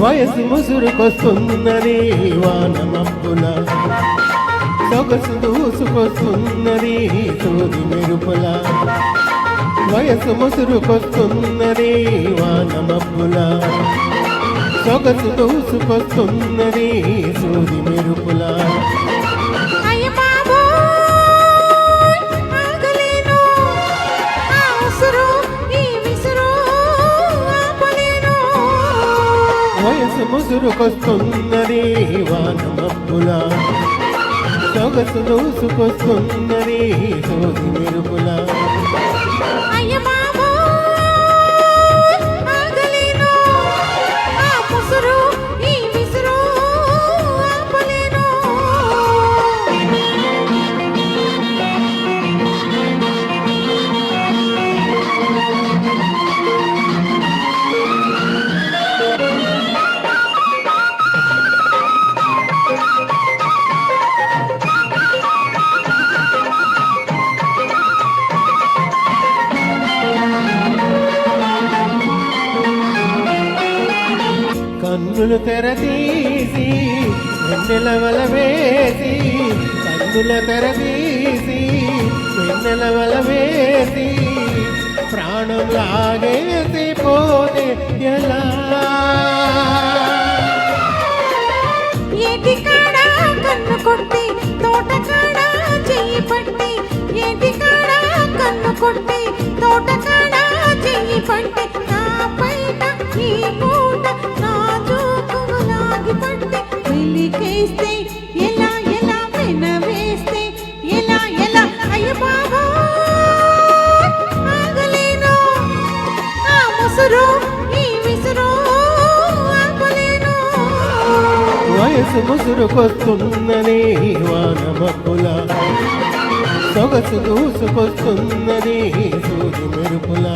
వయసు ముసురుకొస్తున్నది వాన మబ్బుల, సొగసు దూసుకొస్తున్నది సూది మెరుపుల. వయసు ముసురుకొస్తున్నది వాన మబ్బుల, సొగసు దూసుకొస్తున్నది సూది మెరుపుల. వయసు ముసురుకొస్తున్నది వాన మబ్బుల, సొగసు దూసుకొస్తున్నది సూది మెరుపుల. కన్నులు తెరదీసి వెన్నెల వల వేసి, కన్నుల తెరదీసి వెన్నెల వల వేసి, ప్రాణం లాగేసి పోతే ఎలా? ఏటి కాడా కన్ను కొట్టి తోట కాడా చెయ్యి పట్టి, ఏటి కాడా కన్ను కొట్టి తోట కాడా చెయ్యి పట్టి, నా పైట ఈ పూట నా జోకును లాగి పట్టి, వెలికేస్తే ఎలా ఎలా వెన వేస్తే ఎలా ఎలా? అయ్య బాబా ఆగలేను, ఆ ముసురు ఈ విసురు ఆపలేను. వయసు ముసురుకొస్తున్నది వాన మబ్బుల, సొగసు దూసుకొస్తున్నది సూది మెరుపుల.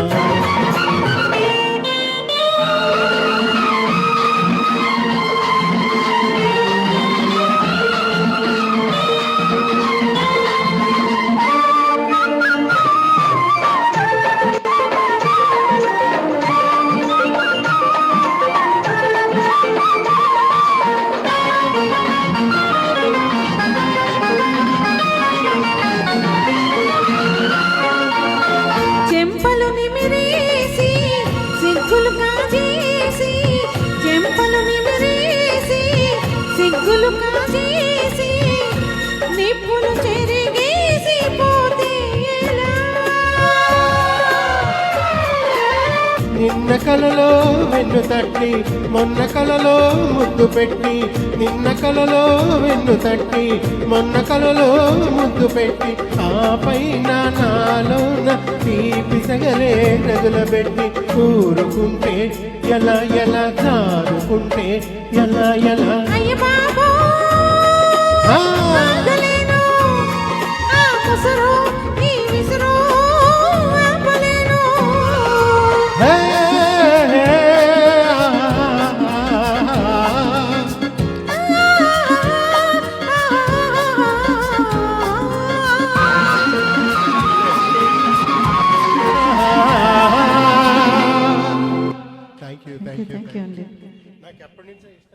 చెంపలు నిమిరేసి సిగ్గులు కాజేసి, చెంపలు నిమిరేసి సిగ్గులు కాజేసి, నిప్పులు చెరిగేసి పోతే ఎలా? నిన్న కలలో వెన్ను తట్టి మొన్న కలలో ముద్దు పెట్టి, నిన్న కలలో వెన్ను తట్టి మొన్న కలలో ముద్దు పెట్టి, ఆపైన నాలోన తీపి సగలే నదులబెట్టి, ఊరుకుంటే ఎలా ఎలా జారుకుంటే ఎలా ఎలా? అయ్య బాబా ఆగలేను, ఆ ముసురు ఈ విసురు ఆపలేను. థ్యాంక్ యూ అండి. నాకు ఎప్పటి నుంచో